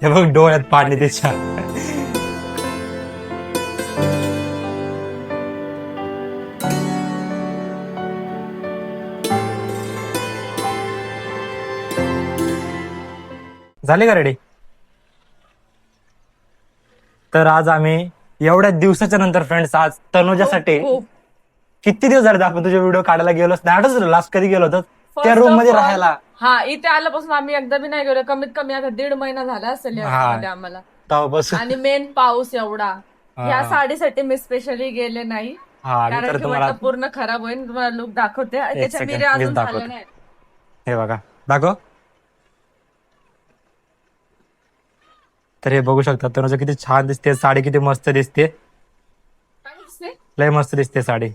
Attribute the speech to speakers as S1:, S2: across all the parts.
S1: हे बघ डोळ्यात पाणी त्याच्या. झाले का रेडी? तर आज आम्ही एवढ्या दिवसाच्या नंतर फ्रेंड्स आज तनुजासाठी किती दिवस झाले आपण तुझे व्हिडिओ काढायला गेलोच नाही. आठवत लास्ट कधी गेलो होतो त्या रूम मध्ये राहायला.
S2: हा, इथे आल्यापासून आम्ही एकदा बी नाही गेलो. कमीत कमी आता 1.5 महिना झाला असेल यामध्ये आम्हाला.
S1: तेव्हापासून
S2: आणि मेन पाऊस एवढा. या साडीसाठी मी स्पेशली गेले नाही, कारण की वाटतं पूर्ण खराब होईल. तुम्हाला लुक दाखवते. त्याच्या मिरे अजून झाले नाही.
S1: हे बघा, दाखव. तर हे बघू शकता तनुजा किती छान दिसते, साडी किती मस्त दिसते, लय मस्त दिसते साडी.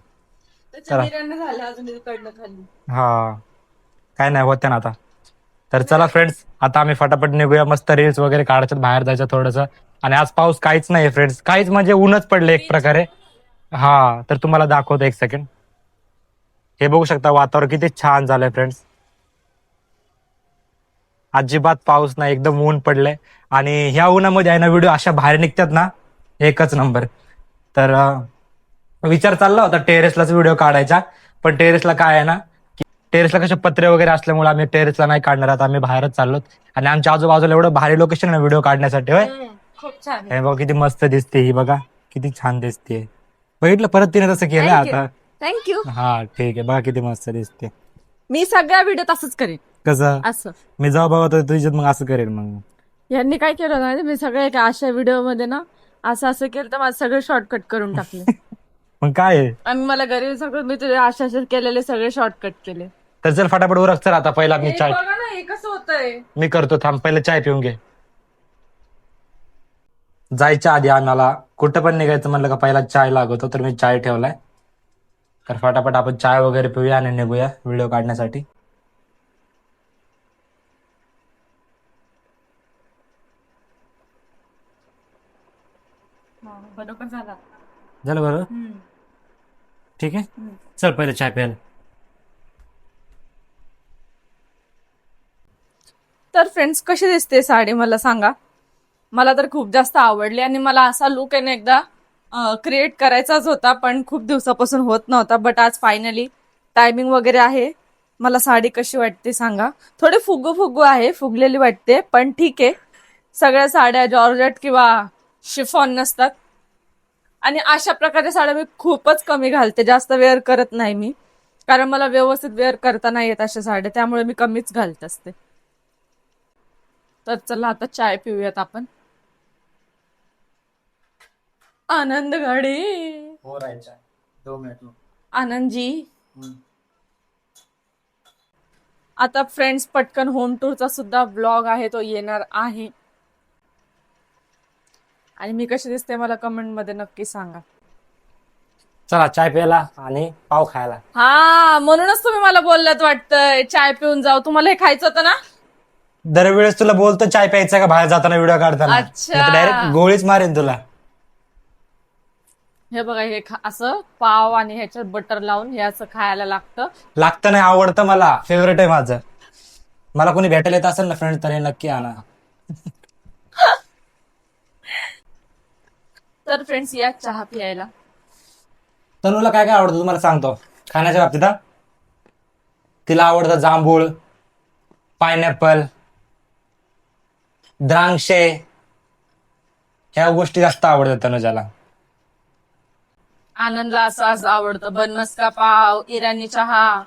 S1: हा, काय नाही होत्या ना आता. तर चला फ्रेंड्स, आता आम्ही फटाफट निघूया. मस्त रील्स वगैरे काढायचं, बाहेर जायचं थोडस. आणि आज पाऊस काहीच नाही फ्रेंड्स, काहीच म्हणजे ऊनच पडले एक प्रकारे. हा, तर तुम्हाला दाखवतो एक सेकंड. हे बघू शकता वातावरण किती छान झालंय फ्रेंड्स. अजिबात पाऊस नाही, एकदम ऊन पडलंय. आणि ह्या उन्हामध्ये आहे ना व्हिडिओ अशा बाहेर निघतात ना, एकच नंबर. तर विचार चालला होता टेरेसलाच व्हिडिओ काढायचा, पण टेरेसला काय आहे ना, टेरेसला कसे पत्रे वगैरे असल्यामुळे आम्ही टेरेसला नाही काढणार. आता आम्ही बाहेरच चाललो. आणि आमच्या आजूबाजूला एवढं भारी लोकेशन आहे ना व्हिडिओ काढण्यासाठी. होय,
S2: खूप छान.
S1: हे बघा किती मस्त दिसते ही, बघा किती छान दिसते. बघितलं, परत तिने तसं केलं आता.
S2: थँक्यू.
S1: हा ठीक आहे, बघा किती मस्त दिसते.
S2: मी सगळ्या व्हिडिओ तसंच करेन.
S1: कसं
S2: असं
S1: मी जाऊ बघा तुझ्यात मग असं करेल. मग
S2: यांनी काय केलं ना, मी सगळ्या अशा व्हिडिओ मध्ये ना असं केलं तर माझं सगळे शॉर्टकट करून टाकले.
S1: मग काय आहे?
S2: आणि मला घरी सगळं मी तुझे अशा केलेले सगळे शॉर्टकट केले.
S1: तर चल फटाफट उरक. चल आता पहिला मी चाय,
S2: बघा ना हे कसं होतंय.
S1: मी करतो थांब, पहिले चाय पिऊन घे. जायच्या आधी आम्हाला कुठं पण निघायचं म्हणलं का पहिला चाय लागतो, तर मी चाय ठेवलाय. तर फटाफट आपण चाय वगैरे पिऊया आणि निघूया व्हिडिओ काढण्यासाठी.
S2: बरोबर झाला.
S1: झालं बरोबर, ठीक आहे. चल पहिले चाय प्यायला.
S2: तर फ्रेंड्स, कशी दिसते साडी मला सांगा. मला तर खूप जास्त आवडली. आणि मला असा लुक आहे ना एकदा क्रिएट करायचाच होता, पण खूप दिवसापासून होत नव्हता. बट आज फायनली टायमिंग वगैरे आहे. मला साडी कशी वाटते सांगा. थोडी फुगू आहे, फुगलेली वाटते, पण ठीक आहे. सगळ्या साड्या जॉर्जेट किंवा शिफॉन नसतात. आणि अशा प्रकारे साड्या मी खूपच कमी घालते, जास्त वेअर करत नाही मी, कारण मला व्यवस्थित वेअर करता नाही येत अशा साड्या, त्यामुळे मी कमीच घालत असते. तर चला आता चाय पिऊयात आपण. आनंद घडी
S1: हो राहायचा 2 मिनिट.
S2: आनंदजी. आता फ्रेंड्स पटकन होम टूरचा सुद्धा ब्लॉग आहे, तो येणार आहे. आणि मी कशी दिसते मला कमेंट मध्ये नक्की सांगा.
S1: चला चाय प्यायला आणि पाव खायला.
S2: हा, म्हणूनच तुम्ही मला बोललात वाटतंय चाय पिऊन जाऊ. तुम्हाला हे खायचं होतं ना.
S1: दरवेळेस तुला बोलतो चाय प्यायचा का बाहेर जाताना व्हिडिओ काढताना.
S2: अच्छा.
S1: डायरेक्ट गोळीच मारेन तुला.
S2: हे बघा, हे असं पाव आणि ह्याच्यात बटर लावून हे असं खायला
S1: लागतं नाही, आवडतं मला, फेवरेट आहे माझं. मला कोणी भेटायला येत असेल ना फ्रेंड तर हे नक्की आणा.
S2: तर फ्रेंड्स या चहा प्यायला.
S1: तनुला काय काय आवडतं तुम्हाला सांगतो खाण्याच्या बाबतीत. तिला आवडतं जांभूळ, पायनॅपल, द्राक्षे, ह्या गोष्टी जास्त आवडतात तनुजाला.
S2: आनंदला असं आवडतं बनमस्का पाव, इराणी चहा.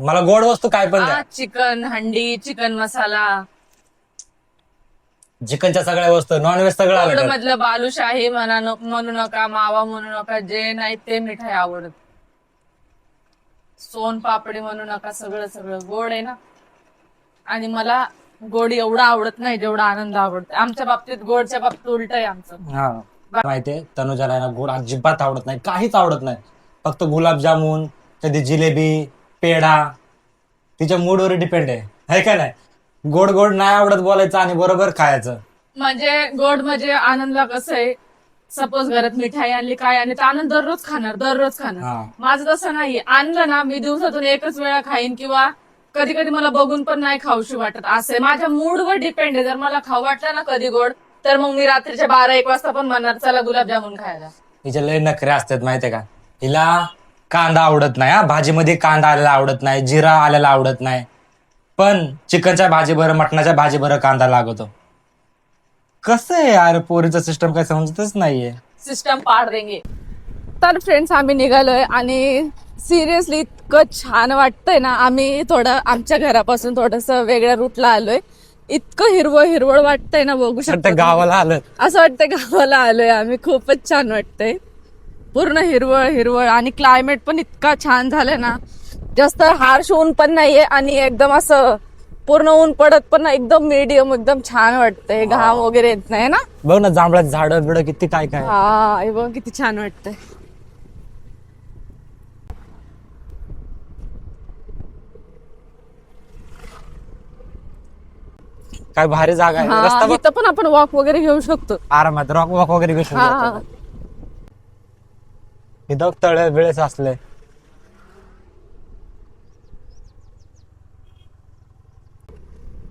S1: मला गोड वस्तू काय पण द्या.
S2: चिकन हंडी, चिकन मसाला,
S1: चिकनच्या सगळ्या वस्तू, नॉनव्हेज सगळं आवडतं.
S2: मधलं बालुशाही म्हणू नका, मावा म्हणू नका, जे नाही ते मिठाई आवडत. सोन पापडी म्हणू नका, सगळं सगळं गोड आहे ना. आणि मला गोड एवढं आवडत नाही जेवढा आनंद आवडतो. आमच्या बाबतीत गोडच्या बाबतीत उलट आहे आमचं.
S1: माहितीये तनुजाला ना गोड अजिबात आवडत नाही, काहीच आवडत नाही. फक्त गुलाबजामुन, कधी जिलेबी, पेढा, तिच्या मूडवर डिपेंड आहे का नाही. गोड गोड नाही आवडत बोलायचं आणि बरोबर खायचं.
S2: म्हणजे गोड म्हणजे आनंदला कसं आहे, सपोज घरात मिठाई आणली काय आणि तर आनंद दररोज खाणार. माझं तसं नाही. आणलं ना मी दिवसातून एकच वेळा खाईन किंवा कधी कधी मला बघून पण नाही खाऊशी वाटत. असं आहे. माझ्या मूडवर डिपेंड आहे. जर मला खाऊ वाटलं ना कधी गोड, तर मग मी रात्रीच्या 12-1 वाजता पण म्हणणार चला गुलाबजामुन खायला.
S1: हिच्या लय नखरे असतात माहितीये का. हिला कांदा आवडत नाही, हा भाजीमध्ये कांदा आलेला आवडत नाही, जिरा आलेला आवडत नाही, पण चिकनच्या भाजी बरं, मटणाच्या भाजी बरं कांदा लागतो. कसं आहे यार पोरीचं सिस्टम काय समजतच नाहीये.
S2: सिस्टम पाड देंगे. तर फ्रेंड्स आम्ही निघालोय आणि सिरियसली इतकं छान वाटतंय ना. आम्ही थोडं आमच्या घरापासून थोडस वेगळ्या रूटला आलोय. इतकं हिरवळ हिरवळ वाटतंय ना, बघू शकतो.
S1: वाटतं गावाला आलं.
S2: असं वाटतंय गावाला आलोय आम्ही. खूपच छान वाटतंय. पूर्ण हिरवळ हिरवळ आणि क्लायमेट पण इतका छान झालंय ना. जास्त हार्श ऊन पण नाहीये आणि एकदम असं पूर्ण ऊन पडत पण नाही. एकदम मीडियम, एकदम छान वाटतंय. घाम वगैरे येत नाही ना.
S1: बघ ना जांभळाची झाडं बिडं किती काय काय.
S2: हा हे बघ किती छान वाटतंय.
S1: काय भारी जागा आहे.
S2: हा,
S1: रस्ता बघ.
S2: इथं पण आपण वॉक वगैरे घेऊ शकतो.
S1: आरामात रॉक वॉक वगैरे घेऊ
S2: हा
S1: शकतो. इथं तळे बिळेच असले.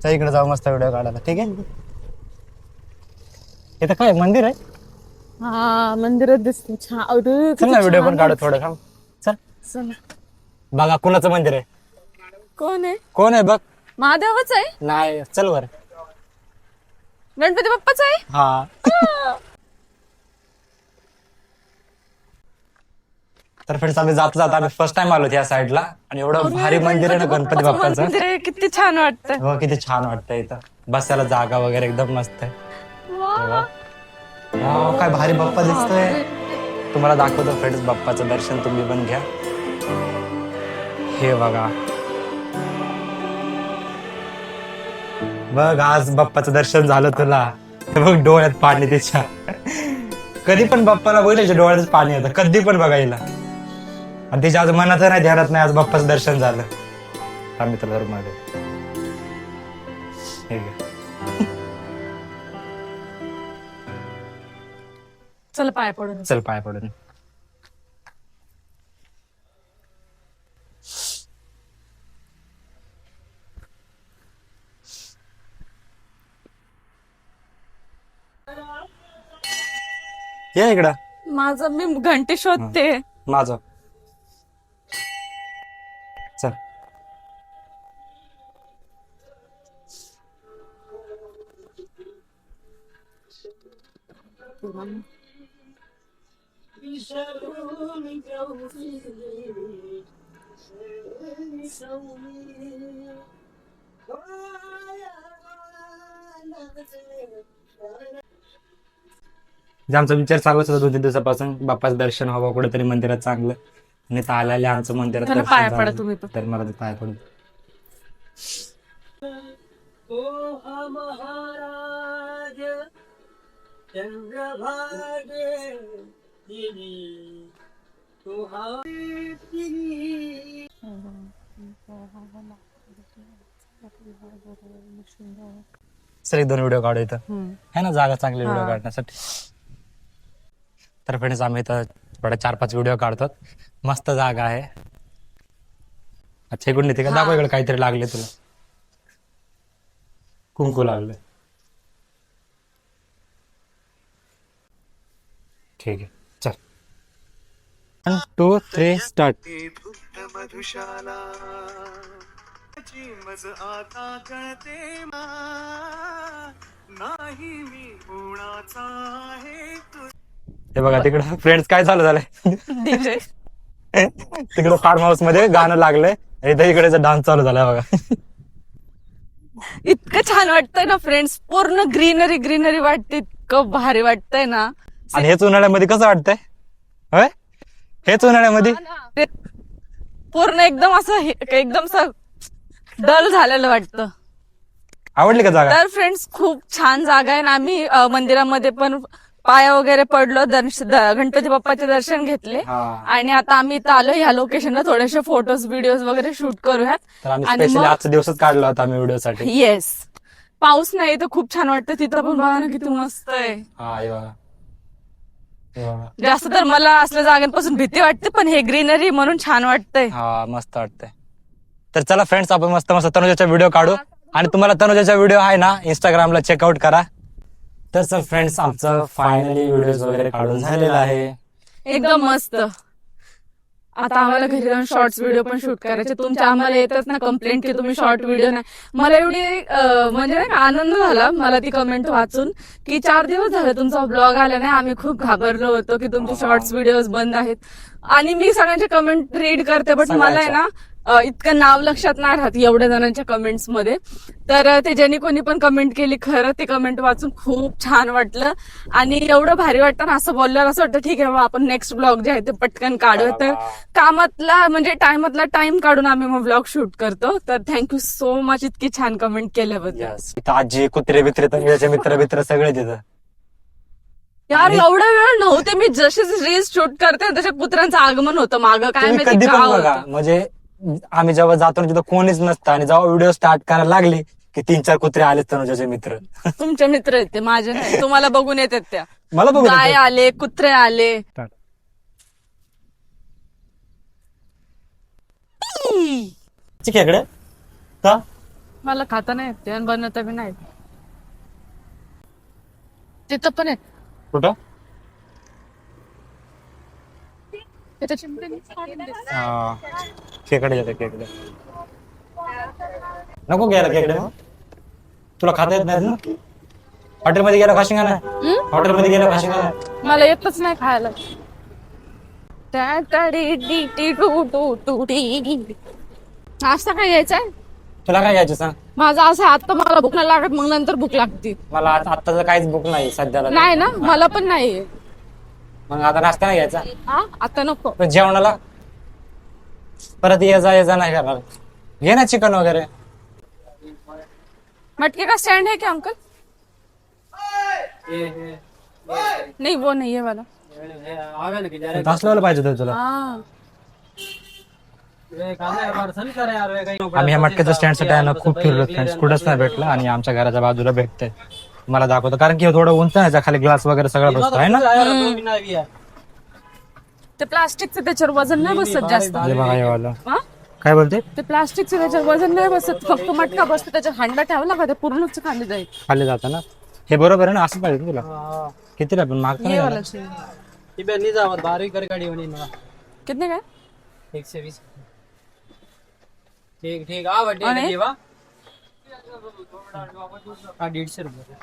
S1: चल इकडे जाऊ मस्त व्हिडिओ काढायला. ठीक आहे. इथं काय मंदिर आहे.
S2: हा मंदिरात दिसते छान. अरे,
S1: चल ना
S2: किती
S1: व्हिडिओ
S2: छान
S1: पण काढू थोडं. थांब. चल
S2: चला.
S1: बघा कुणाचं मंदिर आहे.
S2: कोण आहे?
S1: कोण आहे बघ.
S2: महादेवच आहे.
S1: नाही चल वर.
S2: गणपती बाप्पाच आहे.
S1: हा तर फ्रेंड्स आम्ही जाता जाता आम्ही फर्स्ट टाइम आलो या साईडला आणि एवढं भारी मंदिर आहे ना गणपती बाप्पाचं.
S2: मंदिर आहे, किती छान वाटतंय.
S1: हो किती छान वाटतंय. इथं बसायला जागा वगैरे एकदम मस्त आहे.
S2: वा.
S1: वाव, काय भारी बाप्पा दिसतोय. तुम्हाला दाखवतो फ्रेंड्स बाप्पाचं दर्शन तुम्ही पण घ्या. हे बघा बघ आज बाप्पाचं दर्शन झालं तुला. बघ डोळ्यात पाणी तिच्या. कधी पण बाप्पाला बघितलं डोळ्यातच पाणी येतं. कधी पण बघायला. आणि तिच्या आज मनात नाही ध्यानात नाही आज बाप्पाचं दर्शन झालं. आम्ही तर मध्ये हे घे.
S2: चल पाय पडून.
S1: चल पाय पडून. या इकडं.
S2: माझं मी घंटी शोधते.
S1: माझं चल. जे आमचा विचार चालूच होता 2-3 दिवसापासून बाप्पाचं दर्शन व्हावं कुठेतरी मंदिरात चांगलं. आणि तर आल्याला आमचं मंदिरात
S2: त्याला
S1: दर्शन
S2: पाया
S1: झालं.
S2: पडा तुम्ही पण.
S1: तर मला ते पाया पडून. सर 1-2 व्हिडिओ काढू इथं है ना जागा चांगली व्हिडिओ काढण्यासाठी. तर फ्रेंड्स आम्ही इथं थोडा 4-5 व्हिडिओ काढतो. मस्त जागा आहे. अच्छा इकडून येते का. दाखव इकडे काहीतरी लागले तुला. कुंकू लागले. ठीक आहे चल. 1 2 3 स्टार्ट.
S3: मधुशाला मज आता कळते नाही मी कोणाचा आहे तू.
S1: हे बघा तिकडं फ्रेंड्स काय चालू झालंय.
S2: DJ.
S1: तिकडे फार्म हाऊस मध्ये गाणं लागलंय. इथं इकडे डान्स चालू झालाय बघा.
S2: इतकं छान वाटतंय ना फ्रेंड्स. पूर्ण ग्रीनरी ग्रीनरी वाटते. इतकं भारी वाटतंय ना.
S1: आणि हेच उन्हाळ्यामध्ये कसं वाटतंय. होय हेच उन्हाळ्यामध्ये.
S2: ते पूर्ण एकदम असं एकदम असं डल झालेलं वाटतं.
S1: आवडली का जागा.
S2: तर फ्रेंड्स खूप छान जागा आहे. आणि आम्ही मंदिरामध्ये पण पाया वगैरे पडलो. गणपती बाप्पाचे दर्शन घेतले. आणि आता आम्ही इथं आलो ह्या लोकेशनला थोडेसे फोटोज व्हिडिओज वगैरे शूट करूयात.
S1: तर आम्ही स्पेशली आजचा दिवसच काढला होता आम्ही व्हिडिओसाठी.
S2: येस पाऊस नाही तर खूप छान वाटतं. तिथं पण बघा ना किती मस्त आहे.
S1: हा हे बघा. हे बघा.
S2: जास्त तर मला असल्या जागांपासून भीती वाटते पण हे ग्रीनरी म्हणून छान वाटतंय.
S1: हा मस्त वाटतंय. तर चला फ्रेंड्स, आपण मस्त मस्त तनुजाचा व्हिडिओ काढू. आणि तुम्हाला तनुजाचा व्हिडिओ आहे ना इंस्टाग्रामला चेकआउट करा. तर सर फ्रेंड्स, आमचं फायनली व्हिडिओ वगैरे काढून झालेला आहे.
S2: एकदम मस्त. आता आम्हाला घरी जाऊन शॉर्ट्स व्हिडिओ पण शूट करायचे. तुमच्या आम्हाला येतात ना कंप्लेंट की तुम्ही शॉर्ट व्हिडिओ नाही. मला एवढी म्हणजे नाही का आनंद झाला मला ती कमेंट वाचून की 4 दिवस झाले तुमचा ब्लॉग आला नाही. आम्ही खूप घाबरलो होतो की तुमचे शॉर्ट्स व्हिडिओ बंद आहेत. आणि मी सगळ्यांचे कमेंट रीड करते, बट मला आहे ना इतकं नाव लक्षात नाही राहत एवढ्या जणांच्या कमेंट्स मध्ये. तर ते ज्यांनी कोणी पण कमेंट केली, खरं ते कमेंट वाचून खूप छान वाटलं. आणि एवढं भारी वाटतं ना असं बोलल्यावर, असं वाटतं ठीक आहे बा आपण नेक्स्ट ब्लॉग जे आहे ते पटकन काढू. तर कामातला म्हणजे टाइमातला टाइम काढून आम्ही मग ब्लॉग शूट करतो. तर थँक्यू सो मच इतकी छान कमेंट केल्याबद्दल.
S1: इथं आजी, कुत्रे बित्रे, तनुजाचे मित्र सगळे तिथं.
S2: यार एवढा वेळ नव्हते मी, जसे रील्स शूट करते तसे कुत्र्यांचं आगमन होतं मागं. काय
S1: तुम्ही
S2: माहिती
S1: कधी
S2: का
S1: पण बघा,
S2: होतं.
S1: म्हणजे आम्ही जेव्हा जातो ना तिथं कोणीच नसतं, आणि जेव्हा व्हिडिओ स्टार्ट करायला लागले की 3-4 कुत्रे आले तनुजाचे मित्र.
S2: तुमचे मित्र आहेत ते, माझे नाही. तुम्हाला बघून येतात त्या.
S1: मला बघू
S2: गाय आले, कुत्रे आले.
S1: खेकडे का
S2: मला खाता नाही येत ते आणि बनवता बी नाही. तिथं पण आहे.
S1: कुठं?
S2: त्याच्या चिमट्याने काढून दे.
S1: खेकडे येते, खेकडे नको घ्यायला. खेकडे तुला खाता येत नाही ना? हॉटेलमध्ये गेला खाशील का नाही? हॉटेलमध्ये गेला खाशील का नाही?
S2: मला येतच नाही खायला. नाश्ता काय घ्यायचाय?
S1: तुला काय घ्यायचं सांग.
S2: माझं असं आता मला भूक नाही लागत, मग नंतर भूक लागते.
S1: मला आता काहीच भूक नाही सध्याला.
S2: नाही ना, मला पण नाही.
S1: मग आता नाश्ता नाही घ्यायचा.
S2: आता नको.
S1: पण जेवणाला परत ये जा नाही करणार. घे ना चिकन वगैरे.
S2: मटके का स्टैंड है क्या अंकल? नहीं वो नहीं है वाला.
S1: असलेलं पाहिजे होतं तुला.
S2: हाँ.
S1: आम्ही या मटक्याच्या स्टँडसाठी आहे ना खूप फिरलो फ्रेंड्स, कुठंच नाही भेटलं. आणि आमच्या घराच्या बाजूला भेटतंय, मला दाखवतो. कारण की थोडं उंच आहे, खाली ग्लास वगैरे सगळं बसतो आहे ना.
S2: ते प्लास्टिकचं त्याच्यावर वजन नाही बसत जास्त.
S1: हे बघा हे वाला.
S2: हा?
S1: काय बोलते?
S2: ते प्लास्टिकचं त्याच्यावर वजन नाही बसत, फक्त मटका बसतो. त्याच्यात हांडा ठेवला का ते पूर्णच खाली जाईल.
S1: खाली जातं ना. हे बरोबर आहे ना? असं पाहिजे तुला. कितीला पण मागतो
S2: ये
S1: ना.
S2: वाला चाहिए. कितने का है?
S4: 120. ठीक ठीक आ बड्डे
S2: आणि?
S4: देवा हा 150 रुपये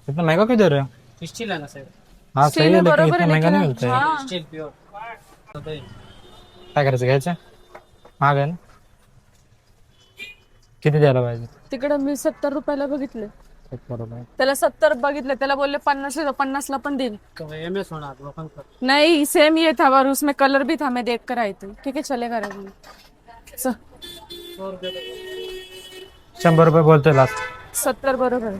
S1: इतना महंगा क्यों दे रहे हो?
S4: स्टील है ना सर.
S1: हाँ सही है, लेकिन
S2: बरोबर
S1: इतना
S2: आहे,
S1: महंगा
S2: लेकिन
S1: नहीं मिलता है.
S2: हाँ.
S4: Steel pure.
S1: काय करायचं, घ्यायचं? महाग आहे ना. किती द्यायला पाहिजे?
S2: तिकडे मी 70 रुपयाला बघितले.
S1: बरोबर.
S2: त्याला 70 बघितले, त्याला बोलले 50 ला पण देईल.
S4: एमएस होना ओपन कर.
S2: नहीं सेम ये था, और उसमें कलर भी था, मैं देख कर आई थी. ठीक है चलेगा रे.
S1: 100 रुपये बोलतोय लास्ट.
S2: 70 बरोबर आहे.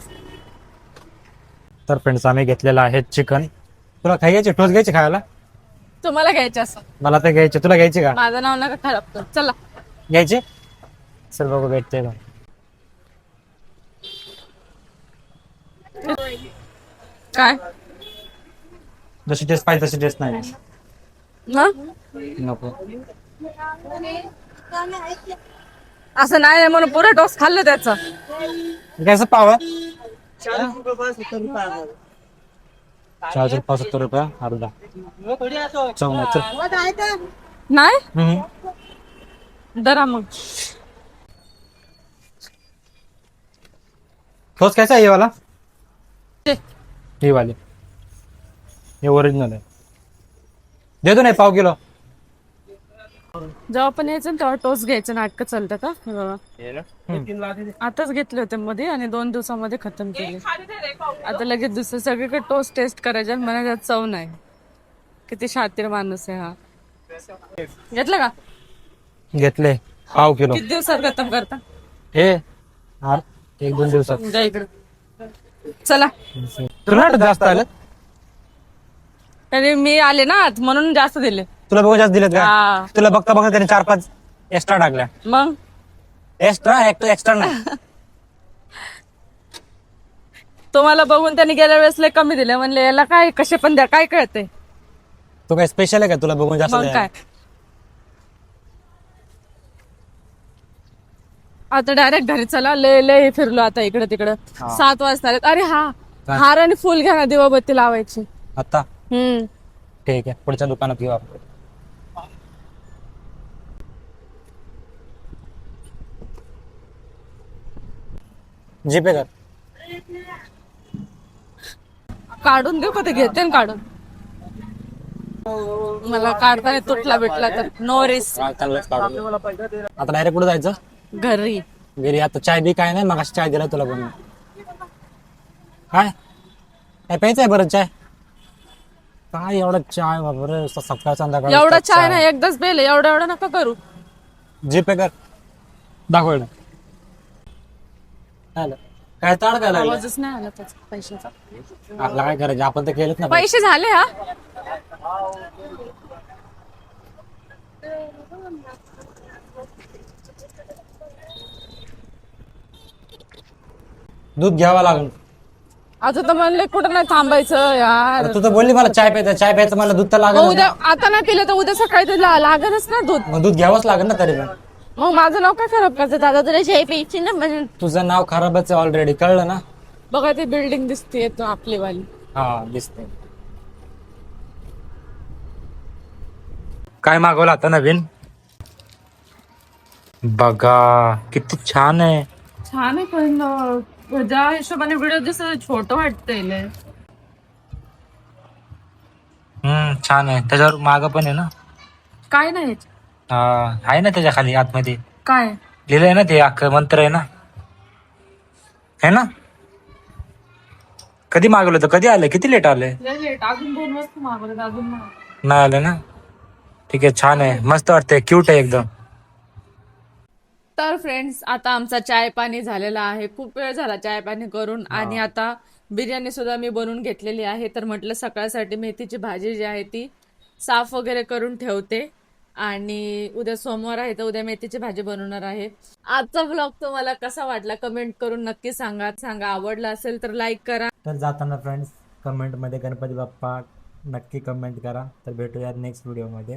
S1: तर फ्रेंड्स, आम्ही घेतलेलं आहे चिकन. तुला खायचे टोस्ट घ्यायचे खायला?
S2: तुम्हाला घ्यायचं असं?
S1: मला तर घ्यायचे. तुला घ्यायचे का?
S2: माझं नाव नका खराब कर. चला
S1: घ्यायचे. चल बघू भेटते का.
S2: काय
S1: जशी टेस्ट पाहिजे तशी टेस्ट नाही.
S2: ना
S1: नको.
S2: असं नाही म्हणून पुरा टोस्ट खाल्लं त्याचं.
S1: कसं पाव आहे? 470 रुपये अर्धा. चौदा. चल.
S2: नाही दरा मग.
S1: टोस्ट कैसा है ये वाला?
S2: ते.
S1: ये वाले, ये ओरिजिनल है. दे दो ना 1 किलो.
S2: जेव्हा पण यायचं ना तेव्हा टोस्ट घ्यायचं. नाटकं चालतात हा बाबा. आताच घेतले होते मध्ये आणि 2 दिवसामध्ये खतम केले. आता लगेच दुसरं सगळीकडे टोस्ट टेस्ट करायचे. मला त्यात चव नाही. किती शातीर माणूस आहे हा. घेतलं का?
S1: घेतले 1 किलो.
S2: किती दिवसात खतम करता?
S1: हे 1-2 दिवसात.
S2: द्या इकडं. चला.
S1: तुला जास्त आलं?
S2: आणि मी आले ना आज म्हणून जास्त दिले.
S1: तुला बघून जास्त दिलेत का?
S2: हा.
S1: तुला बघता बघता त्याने 4-5 एक्स्ट्रा टाकल्या.
S2: मग
S1: एक्स्ट्रा नाही.
S2: तुम्हाला बघून त्यांनी गेल्या वेळेस लय कमी दिले. म्हणले याला काय कसे पण द्या, काय कळते.
S1: तू काय स्पेशल आहे का? तुला बघून जास्त
S2: मग
S1: द्यायला?
S2: काय आता डायरेक्ट घरी चला. लय लय फिरलो आता इकडे तिकडं. 7 वाजता आलेत. अरे हा
S1: काय?
S2: हार आणि फुल घ्या ना, दिवाबत्ती लावायची.
S1: आता
S2: हम्म.
S1: ठीक आहे, पुढच्या दुकानात घेऊ आपण. जीपे कर.
S2: काढून देऊ का? ते घेते ना काढून. मला काढताना तुटला भेटला तर नो रिस्क.
S1: चांगलंच काढू. आता डायरेक्ट कुठे जायचं?
S2: घरी.
S1: घरी. आता चाय बी काय नाही, मग चाय दिला तुला बनवून. काय काय प्यायचं आहे बरं चाय? काय एवढा चाय बाबा, सकाळ संध्याकाळ
S2: एवढा चाय नाही, एकदाच बेल एवढा एवढा नका करू.
S1: जीपे कर. दाखव ना. काय झालं? काय ताड काय लागलं?
S2: आवाजच नाही आला त्याचा पैशाचा.
S1: आपला काय करायचं, आपण तर केलंच ना.
S2: पैसे झाले हा.
S1: दूध घ्यावं लागेल.
S2: आता तर म्हणले कुठं नाही थांबायचं यार.
S1: तू तर बोलली मला चाय प्यायचं मला दूध तर
S2: मग
S1: लागेल.
S2: उद्या आता नाही पिलं तर उद्या सकाळी तर लागेलच ना दूध.
S1: मग दूध घ्यावंच लागेल ना तरी पण.
S2: मग माझं नाव काय खराब करतात दादा? तुला चाय प्यायची ना म्हणून.
S1: तुझं नाव खराबच आहे ऑलरेडी, कळलं ना.
S2: बघा ती बिल्डिंग दिसते आपली वाली.
S1: हा दिसते. काय मागवलं आता नवीन? बघा किती छान आहे.
S2: छान आहे पण ज्या हिशोबाने व्हिडिओ दिसत छोट वाटतंय.
S1: छान आहे. त्याच्यावर माग पण आहे ना.
S2: काय नाही
S1: आहे ना त्याच्या खाली आतमध्ये
S2: काय
S1: लिहिलंय ना, ते अख्खं मंत्र आहे ना, है ना. कधी मागवलं तर कधी आलंय? किती लेट आलंय?
S2: लेट. अजून 2 वस्तू मागवले अजून
S1: नाही आलं ना. ठीक आहे, छान आहे, मस्त वाटतंय, क्यूट आहे एकदम.
S2: तर फ्रेंड्स, आता आमचा चाय पाणी झालेला आहे. खूप वेळ झाला चाय पाणी करून. आणि आता बिर्याणी सुद्धा मी बनवून घेतलेली आहे. तर म्हटलं सकाळसाठी मेथीची भाजी जी आहे ती साफ वगैरे करून ठेवते. आणि उद्या सोमवार आहे तर उद्या मेथीची भाजी बनवणार आहे. आजचा व्लॉग तुम्हाला कसा वाटला कमेंट करून नक्की सांगा. आवडला असेल तर लाईक करा.
S1: तर जाताना फ्रेंड्स कमेंटमध्ये गणपती बाप्पा नक्की कमेंट करा. तर भेटूया नेक्स्ट व्हिडिओमध्ये.